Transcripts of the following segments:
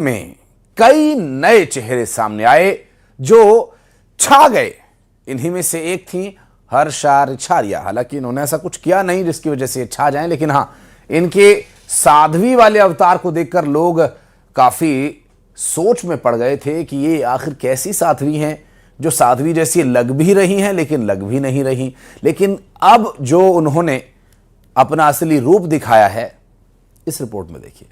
में कई नए चेहरे सामने आए जो छा गए। इन्हीं में से एक थी हर्षा रिछारिया। हालांकि इन्होंने ऐसा कुछ किया नहीं जिसकी वजह से छा जाएं, लेकिन हाँ, इनके साध्वी वाले अवतार को देखकर लोग काफी सोच में पड़ गए थे कि ये आखिर कैसी साध्वी हैं जो साध्वी जैसी लग भी रही हैं लेकिन लग भी नहीं रही। लेकिन अब जो उन्होंने अपना असली रूप दिखाया है, इस रिपोर्ट में देखिए।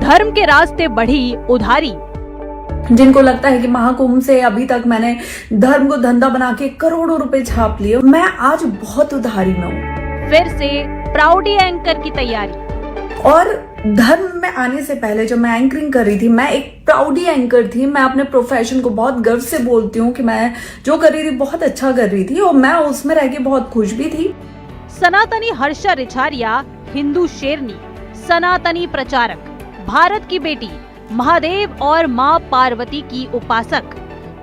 धर्म के रास्ते बढ़ी उधारी। जिनको लगता है कि महाकुंभ से अभी तक मैंने धर्म को धंधा बना के करोड़ों रुपए छाप लिए, मैं आज बहुत उधारी में हूँ। फिर से प्राउडी एंकर की तैयारी। और धर्म में आने से पहले जब मैं एंकरिंग कर रही थी, मैं एक प्राउडी एंकर थी। मैं अपने प्रोफेशन को बहुत गर्व से बोलती हूँ कि मैं जो कर रही थी बहुत अच्छा कर रही थी और मैं उसमें रह के बहुत खुश भी थी। सनातनी हर्षा रिछारिया हिंदू शेरनी, सनातनी प्रचारक, भारत की बेटी, महादेव और मां पार्वती की उपासक।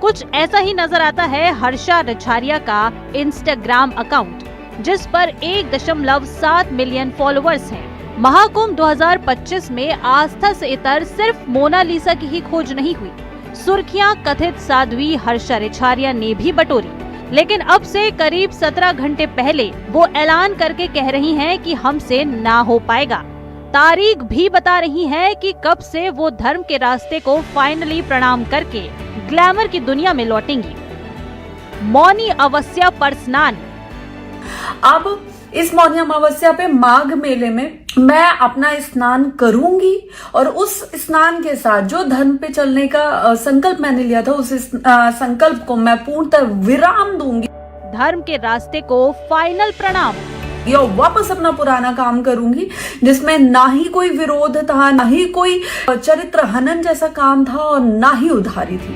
कुछ ऐसा ही नजर आता है हर्षा रिछारिया का इंस्टाग्राम अकाउंट, जिस पर 1.7 मिलियन फॉलोअर्स हैं। महाकुंभ 2025 में आस्था से इतर सिर्फ मोनालिसा की ही खोज नहीं हुई। सुर्खियां कथित साध्वी हर्षा रिछारिया ने भी बटोरी। लेकिन अब से करीब 17 घंटे पहले वो ऐलान करके कह रही हैं कि हमसे ना हो पाएगा। तारीख भी बता रही है कि कब से वो धर्म के रास्ते को फाइनली प्रणाम करके ग्लैमर की दुनिया में लौटेंगी। मौनी अमावस्या पर स्नान। अब इस मौनी अमावस्या पे माघ मेले में मैं अपना स्नान करूंगी और उस स्नान के साथ जो धर्म पे चलने का संकल्प मैंने लिया था, उस संकल्प को मैं पूर्णतः विराम दूंगी। धर्म के रास्ते को फाइनल प्रणाम। या वापस अपना पुराना काम करूंगी जिसमें ना ही कोई विरोध था, ना ही कोई चरित्र हनन जैसा काम था और ना ही उधारी थी।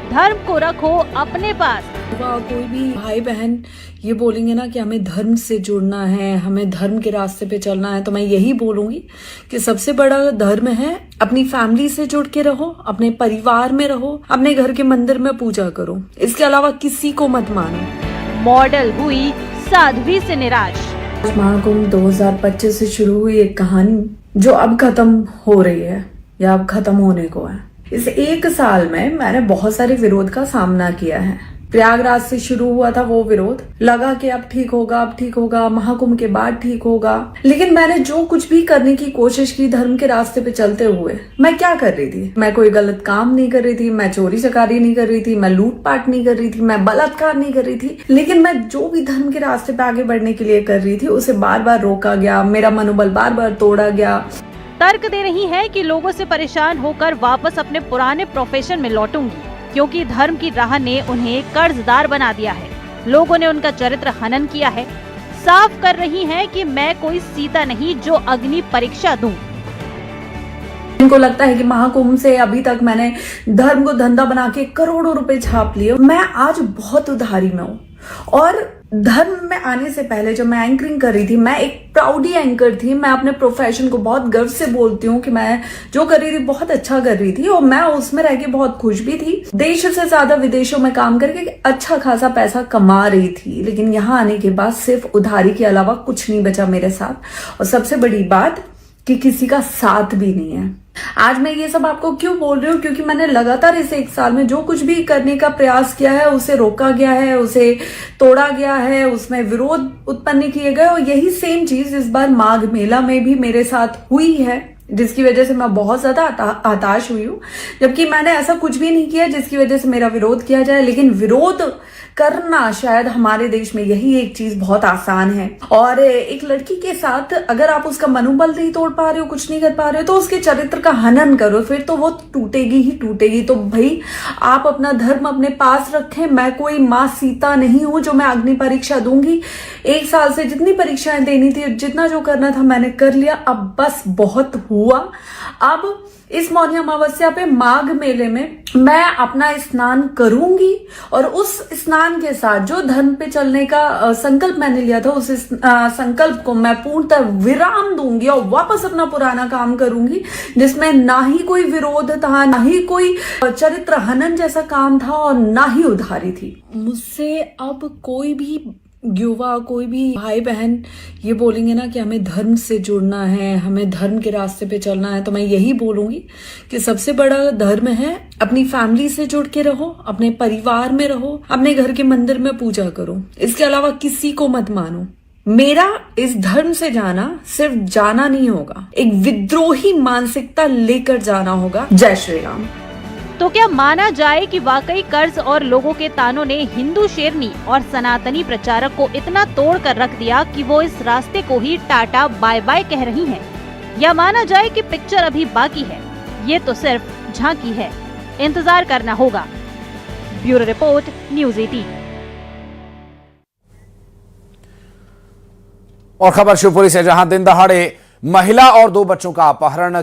धर्म को रखो अपने पास। कोई भी भाई बहन ये बोलेंगे ना कि हमें धर्म से जुड़ना है, हमें धर्म के रास्ते पे चलना है, तो मैं यही बोलूंगी कि सबसे बड़ा धर्म है अपनी फैमिली से जुड़ के रहो, अपने परिवार में रहो, अपने घर के मंदिर में पूजा करो। इसके अलावा किसी को मत मानो। मॉडल हुई साध्वी से निराश। महाकुंभ 2025 से शुरू हुई एक कहानी जो अब खत्म हो रही है या अब खत्म होने को है। इस एक साल में मैंने बहुत सारे विरोध का सामना किया है। प्रयागराज से शुरू हुआ था वो विरोध, लगा कि अब ठीक होगा, अब ठीक होगा, महाकुंभ के बाद ठीक होगा। लेकिन मैंने जो कुछ भी करने की कोशिश की धर्म के रास्ते पे चलते हुए, मैं क्या कर रही थी? मैं कोई गलत काम नहीं कर रही थी, मैं चोरी चकारी नहीं कर रही थी, मैं लूटपाट नहीं कर रही थी, मैं बलात्कार नहीं कर रही थी। लेकिन मैं जो भी धर्म के रास्ते पे आगे बढ़ने के लिए कर रही थी, उसे बार बार रोका गया, मेरा मनोबल बार बार तोड़ा गया। तर्क दे रही है कि लोगों से परेशान होकर वापस अपने पुराने प्रोफेशन में लौटूंगी, क्योंकि धर्म की राह ने उन्हें कर्जदार बना दिया है। लोगों ने उनका चरित्र हनन किया है। साफ कर रही हैं कि मैं कोई सीता नहीं जो अग्नि परीक्षा दूं। जिनको लगता है कि महाकुंभ से अभी तक मैंने धर्म को धंधा बना के करोड़ों रुपए छाप लिए, मैं आज बहुत उधारी में हूँ। और धर्म में आने से पहले जब मैं एंकरिंग कर रही थी, मैं एक प्राउडी एंकर थी। मैं अपने प्रोफेशन को बहुत गर्व से बोलती हूँ कि मैं जो कर रही थी बहुत अच्छा कर रही थी और मैं उसमें रह के बहुत खुश भी थी। देश से ज्यादा विदेशों में काम करके अच्छा खासा पैसा कमा रही थी। लेकिन यहाँ आने के बाद सिर्फ उधारी के अलावा कुछ नहीं बचा मेरे साथ। और सबसे बड़ी बात कि किसी का साथ भी नहीं है। आज मैं ये सब आपको क्यों बोल रही हूँ? क्योंकि मैंने लगातार इस एक साल में जो कुछ भी करने का प्रयास किया है, उसे रोका गया है, उसे तोड़ा गया है, उसमें विरोध उत्पन्न किए गए। और यही सेम चीज इस बार माघ मेला में भी मेरे साथ हुई है, जिसकी वजह से मैं बहुत ज्यादा हताश हुई हूँ। जबकि मैंने ऐसा कुछ भी नहीं किया जिसकी वजह से मेरा विरोध किया जाए। लेकिन विरोध करना शायद हमारे देश में यही एक चीज बहुत आसान है। और एक लड़की के साथ अगर आप उसका मनोबल नहीं तोड़ पा रहे हो, कुछ नहीं कर पा रहे हो, तो उसके चरित्र का हनन करो, फिर तो वो टूटेगी ही टूटेगी। तो भाई आप अपना धर्म अपने पास रखें। मैं कोई माँ सीता नहीं हूं जो मैं अग्नि परीक्षा दूंगी। एक साल से जितनी परीक्षाएं देनी थी, जितना जो करना था मैंने कर लिया। अब बस बहुत हुआ। अब इस मौनी अमावस्या पे माघ मेले में मैं अपना स्नान करूंगी और उस स्नान के साथ जो धर्म पे चलने का संकल्प मैंने लिया था, उस संकल्प को मैं पूर्णतः विराम दूंगी और वापस अपना पुराना काम करूंगी, जिसमें ना ही कोई विरोध था, ना ही कोई चरित्र हनन जैसा काम था और ना ही उधारी थी। मुझसे अब कोई भी युवा, कोई भी भाई बहन ये बोलेंगे ना कि हमें धर्म से जुड़ना है, हमें धर्म के रास्ते पे चलना है, तो मैं यही बोलूंगी कि सबसे बड़ा धर्म है अपनी फैमिली से जुड़ के रहो, अपने परिवार में रहो, अपने घर के मंदिर में पूजा करो, इसके अलावा किसी को मत मानो। मेरा इस धर्म से जाना सिर्फ जाना नहीं होगा, एक विद्रोही मानसिकता लेकर जाना होगा। जय श्री राम। तो क्या माना जाए कि वाकई कर्ज और लोगों के तानों ने हिंदू शेरनी और सनातनी प्रचारक को इतना तोड़ कर रख दिया कि वो इस रास्ते को ही टाटा बाय बाय कह रही हैं? या माना जाए कि पिक्चर अभी बाकी है, ये तो सिर्फ झांकी है, इंतजार करना होगा। Bureau report, news 18। और खबर शिवपुरी से, जहां दिन दहाड़े महिला और 2 बच्चों का अपहरण